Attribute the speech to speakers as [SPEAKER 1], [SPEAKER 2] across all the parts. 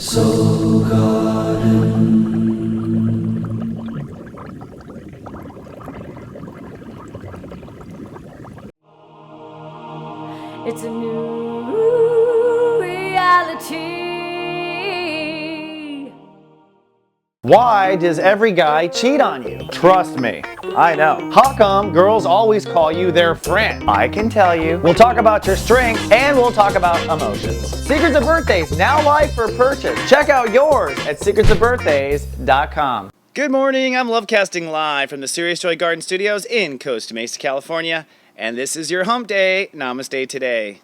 [SPEAKER 1] Soul Garden.
[SPEAKER 2] It's a new reality.
[SPEAKER 3] Why does every guy cheat on you? Trust me, I know. How come girls always call you their friend? I can tell you. We'll talk about your strengths and we'll talk about emotions. Secrets of Birthdays, now live for purchase. Check out yours at secretsofbirthdays.com. Good morning, I'm Lovecasting live from the Serious Joy Garden Studios in Costa Mesa, California. And this is your hump day. Namaste today.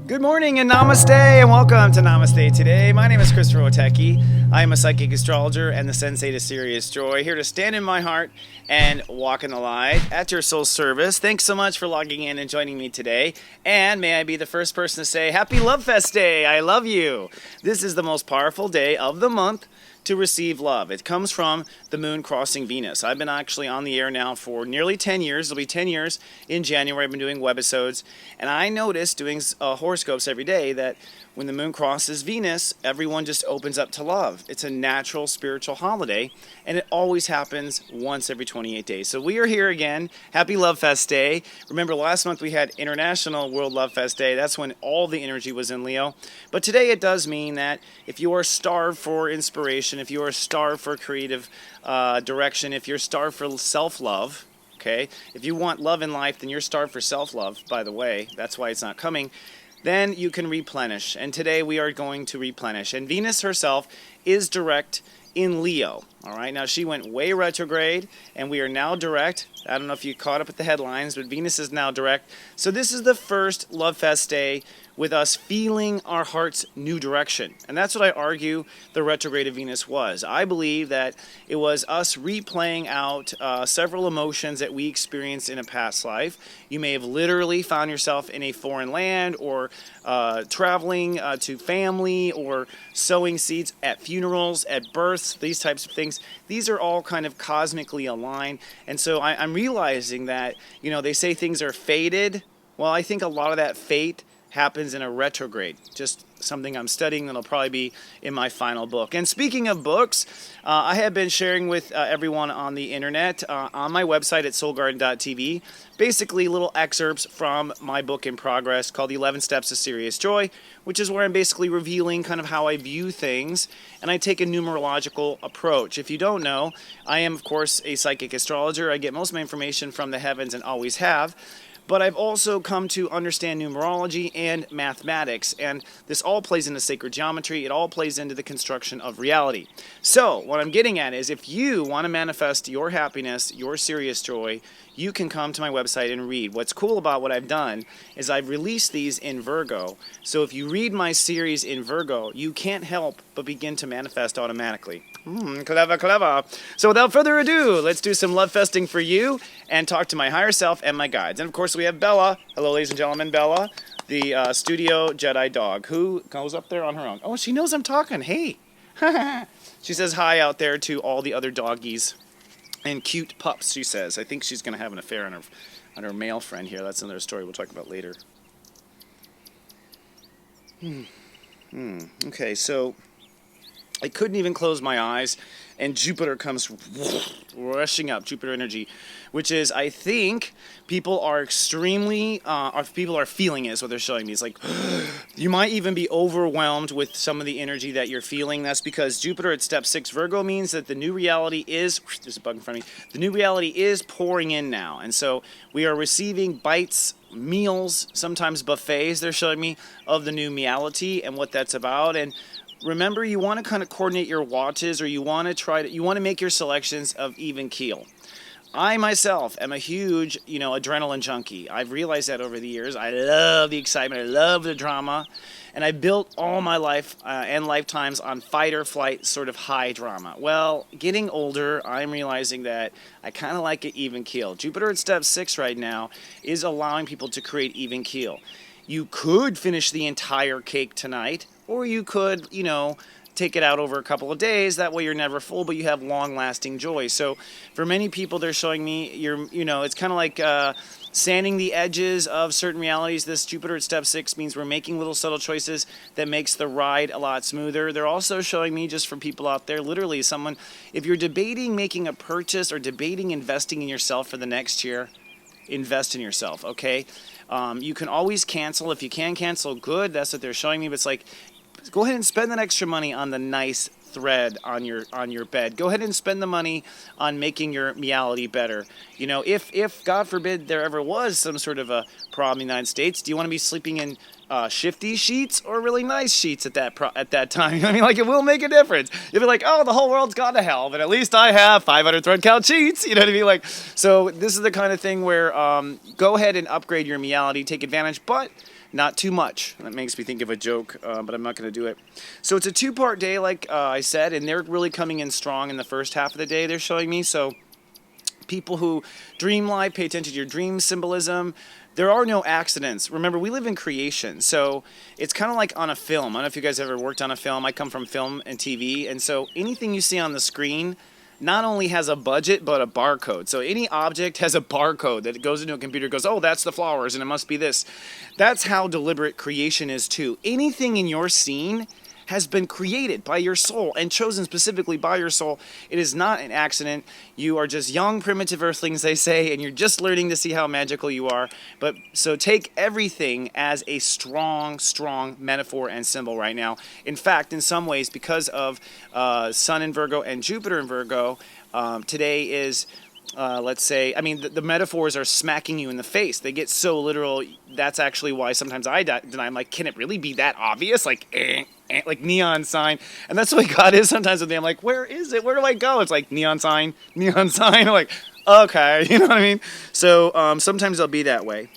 [SPEAKER 3] Good morning and namaste and welcome to Namaste Today. My name is Christopher Oteki. I am a psychic astrologer and the Sensei to Serious Joy, here to stand in my heart and walk in the light at your soul service. Thanks so much for logging in and joining me today. And may I be the first person to say, Happy Love Fest Day! I love you! This is the most powerful day of the month to receive love. It comes from the moon crossing Venus. I've been actually on the air now for nearly 10 years. It'll be 10 years in January. I've been doing webisodes, and I noticed doing horoscopes every day that when the moon crosses Venus, everyone just opens up to love. It's a natural spiritual holiday, and it always happens once every 28 days. So we are here again. Happy Love Fest Day. Remember last month we had International World Love Fest Day. That's when all the energy was in Leo. But today it does mean that if you are starved for inspiration, if you are starved for creative direction, if you're starved for self-love, okay, if you want love in life, then you're starved for self-love, by the way. That's why it's not coming. Then you can replenish. And today we are going to replenish. And Venus herself is direct in Leo. All right, now she went way retrograde and we are now direct. I don't know if you caught up with the headlines, but Venus is now direct. So this is the first Love Fest Day with us feeling our heart's new direction. And that's what I argue the retrograde of Venus was. I believe that it was us replaying out several emotions that we experienced in a past life. You may have literally found yourself in a foreign land or traveling to family or sowing seeds at funerals, at births, these types of things. These are all kind of cosmically aligned. And so I'm realizing that, you know, they say things are fated. Well, I think a lot of that fate happens in a retrograde. Just something I'm studying that'll probably be in my final book. And speaking of books, I have been sharing with everyone on the internet on my website at soulgarden.tv basically little excerpts from my book in progress called The 11 Steps to Serious Joy, which is where I'm basically revealing kind of how I view things, and I take a numerological approach. If you don't know, I am of course a psychic astrologer. I get most of my information from the heavens and always have. But I've also come to understand numerology and mathematics, and this all plays into sacred geometry. It all plays into the construction of reality. So what I'm getting at is if you want to manifest your happiness, your serious joy, you can come to my website and read. What's cool about what I've done is I've released these in Virgo. So if you read my series in Virgo, you can't help but begin to manifest automatically. Clever, clever. So without further ado, let's do some love festing for you and talk to my higher self and my guides. And of course we have Bella. Hello, ladies and gentlemen, Bella, the studio Jedi dog who goes up there on her own. Oh, she knows I'm talking. Hey. She says hi out there to all the other doggies and cute pups, she says. I think she's going to have an affair on her male friend here. That's another story we'll talk about later. Okay, so I couldn't even close my eyes, and Jupiter comes rushing up, Jupiter energy, which is, I think, people are extremely, people are feeling it is what they're showing me. It's like, you might even be overwhelmed with some of the energy that you're feeling. That's because Jupiter at step 6 Virgo means that the new reality is, there's a bug in front of me, the new reality is pouring in now. And so we are receiving bites, meals, sometimes buffets, they're showing me, of the new reality and what that's about. And remember, you want to kind of coordinate your watches, or you want to make your selections of even keel. I myself am a huge, adrenaline junkie. I've realized that over the years. I love the excitement. I love the drama. And I built all my life and lifetimes on fight or flight sort of high drama. Well, getting older, I'm realizing that I kind of like it even keel. Jupiter at step 6 right now is allowing people to create even keel. You could finish the entire cake tonight, or you could, take it out over a couple of days. That way you're never full, but you have long-lasting joy. So for many people, they're showing me it's kind of like sanding the edges of certain realities. This Jupiter at step 6 means we're making little subtle choices that makes the ride a lot smoother. They're also showing me, just for people out there, literally someone, if you're debating making a purchase or debating investing in yourself for the next year, invest in yourself, okay? You can always cancel. If you can cancel, good. That's what they're showing me. But it's like, go ahead and spend that extra money on the nice thread on your bed. Go ahead and spend the money on making your reality better. If God forbid there ever was some sort of a problem in the United States, do you want to be sleeping in shifty sheets or really nice sheets at that time? I mean, like, it will make a difference. You'll be like, oh, the whole world's gone to hell, but at least I have 500 thread count sheets. You know what I mean? Like, so this is the kind of thing where go ahead and upgrade your reality, take advantage, but not too much. That makes me think of a joke, but I'm not going to do it. So it's a 2-part day, like I said, and they're really coming in strong in the first half of the day, they're showing me. So people who dream life, pay attention to your dream symbolism. There are no accidents. Remember, we live in creation, so it's kind of like on a film. I don't know if you guys ever worked on a film. I come from film and TV, and so anything you see on the screen not only has a budget, but a barcode. So any object has a barcode that goes into a computer, goes, oh, that's the flowers, and it must be this. That's how deliberate creation is too. Anything in your scene has been created by your soul and chosen specifically by your soul. It is not an accident. You are just young, primitive earthlings, they say, and you're just learning to see how magical you are. But so take everything as a strong, strong metaphor and symbol right now. In fact, in some ways, because of Sun in Virgo and Jupiter in Virgo, today is let's say, I mean, the metaphors are smacking you in the face. They get so literal. That's actually why sometimes I deny. I'm like, can it really be that obvious? Like neon sign. And that's the way God is sometimes with me. I'm like, where is it? Where do I go? It's like neon sign, neon sign. I'm like, okay, you know what I mean? So sometimes they'll be that way.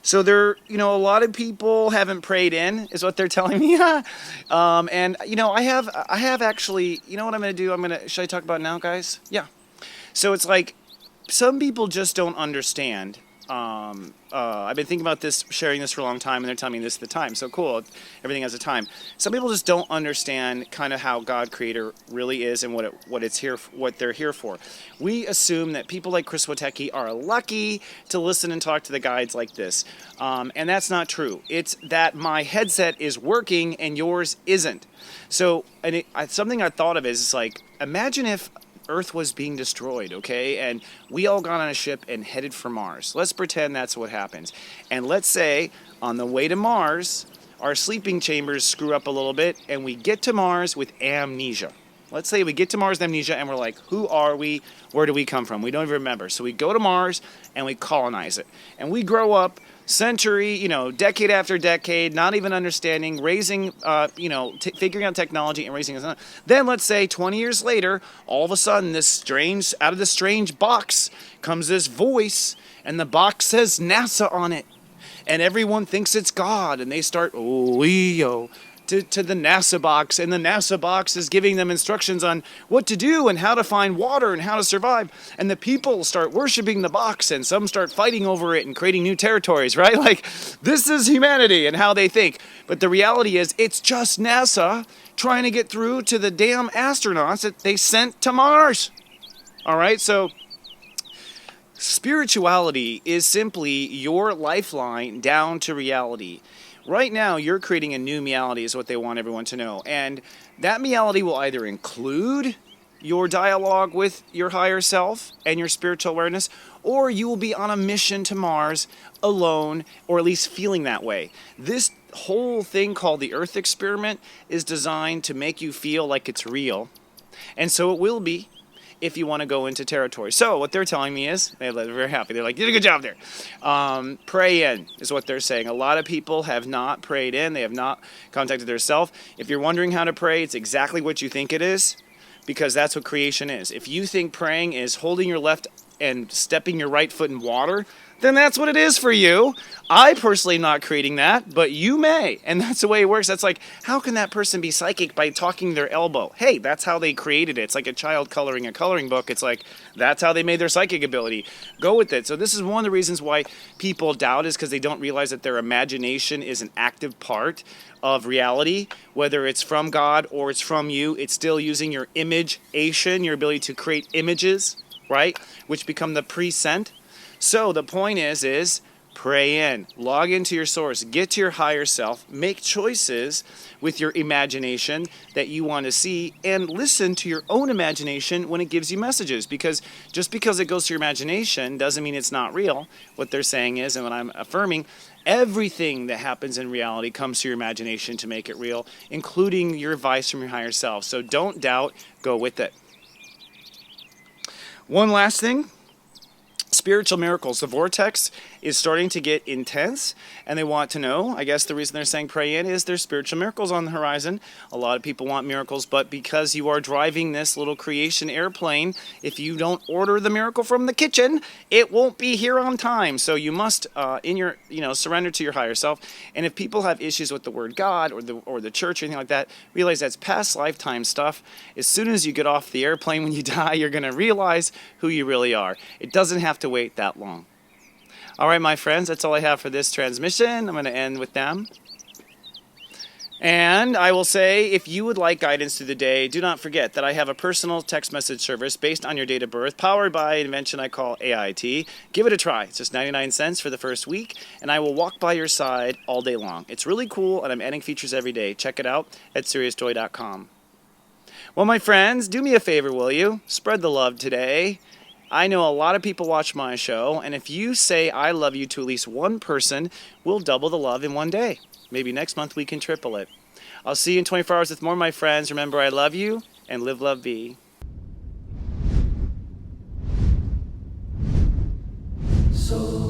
[SPEAKER 3] So a lot of people haven't prayed in, is what they're telling me. And I have actually, you know what I'm going to do? Should I talk about it now, guys? Yeah. So it's like, some people just don't understand. I've been thinking about this, sharing this for a long time, and they're telling me this is the time. So cool, everything has a time. Some people just don't understand kind of how God Creator really is and what they're here for. We assume that people like Chris Wotecki are lucky to listen and talk to the guides like this, and that's not true. It's that my headset is working and yours isn't. So, something I thought of is like, imagine if Earth was being destroyed, okay? And we all got on a ship and headed for Mars. Let's pretend that's what happens. And let's say on the way to Mars, our sleeping chambers screw up a little bit and we get to Mars with amnesia. Let's say we get to Mars with amnesia and we're like, who are we? Where do we come from? We don't even remember. So we go to Mars and we colonize it. And we grow up century, decade after decade, not even understanding, raising, figuring out technology and raising us. Then let's say 20 years later, all of a sudden out of this strange box comes this voice, and the box says NASA on it. And everyone thinks it's God, and they start, to the NASA box, and the NASA box is giving them instructions on what to do and how to find water and how to survive. And the people start worshiping the box, and some start fighting over it and creating new territories, right? Like, this is humanity and how they think. But the reality is, it's just NASA trying to get through to the damn astronauts that they sent to Mars. All right, so spirituality is simply your lifeline down to reality. Right now, you're creating a new reality is what they want everyone to know. And that reality will either include your dialogue with your higher self and your spiritual awareness, or you will be on a mission to Mars alone, or at least feeling that way. This whole thing called the Earth experiment is designed to make you feel like it's real. And so it will be, if you want to go into territory. So what they're telling me is, they're very happy. They're like, you did a good job there. Pray in is what they're saying. A lot of people have not prayed in. They have not contacted their self. If you're wondering how to pray, it's exactly what you think it is, because that's what creation is. If you think praying is holding your left and stepping your right foot in water, then that's what it is for you. I personally am not creating that, but you may. And that's the way it works. That's like, how can that person be psychic by talking their elbow? Hey, that's how they created it. It's like a child coloring a coloring book. It's like, that's how they made their psychic ability. Go with it. So this is one of the reasons why people doubt, is because they don't realize that their imagination is an active part of reality. Whether it's from God or it's from you, it's still using your imagination, your ability to create images, right? Which become the present. So the point is pray in, log into your source, get to your higher self, make choices with your imagination that you want to see, and listen to your own imagination when it gives you messages. Because just because it goes to your imagination doesn't mean it's not real. What they're saying is, and what I'm affirming, everything that happens in reality comes to your imagination to make it real, including your advice from your higher self. So don't doubt, go with it. One last thing. Spiritual miracles. The vortex is starting to get intense, and they want to know, I guess the reason they're saying pray in is there's spiritual miracles on the horizon. A lot of people want miracles, but because you are driving this little creation airplane, if you don't order the miracle from the kitchen, it won't be here on time. So you must surrender to your higher self. And if people have issues with the word God or the church or anything like that, realize that's past lifetime stuff. As soon as you get off the airplane when you die, you're going to realize who you really are. It doesn't have to wait that long. All right, my friends, that's all I have for this transmission. I'm going to end with them. And I will say, if you would like guidance through the day, do not forget that I have a personal text message service based on your date of birth, powered by an invention I call AIT. Give it a try. It's just 99 cents for the first week, and I will walk by your side all day long. It's really cool, and I'm adding features every day. Check it out at SeriousJoy.com. Well, my friends, do me a favor, will you? Spread the love today. I know a lot of people watch my show, and if you say I love you to at least one person, we'll double the love in one day. Maybe next month we can triple it. I'll see you in 24 hours with more, my friends. Remember, I love you, and live, love, be.
[SPEAKER 1] So